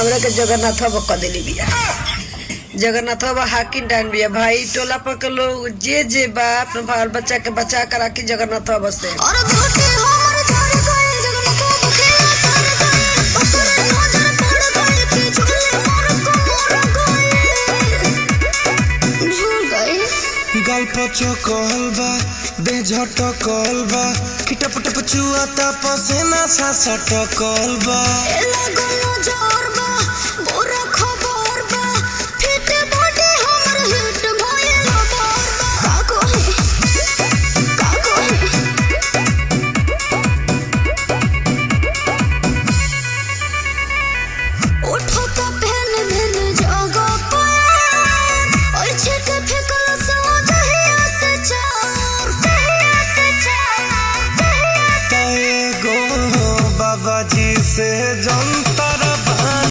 हमरा के जगन्नाथ बाबा क देली बिया। जगन्नाथ बाबा हाकिम डान बिया भाई। टोला पर के लोग जे बा अपने बाल बच्चा के बचा कर राखी जगन्नाथ बाबा से। और धोती हमर झाड़ गए जगन्नाथ बाबा के तार गए ओकरे नजर पड़ गए कि झूले मोर को मोर गए झूल गए। गल्प चकल बा दे झटकल बा खिटपटप चुआता पसेना सा सटकल बा ए लगलो जोर बा बुरा खबर बा फिट बॉडी हमर हिट भइल बोर बा का कोहे उठो तो पहन भेल जगह पर और छक फेकल सो दहिया से चार तए गो बाबा जी से जन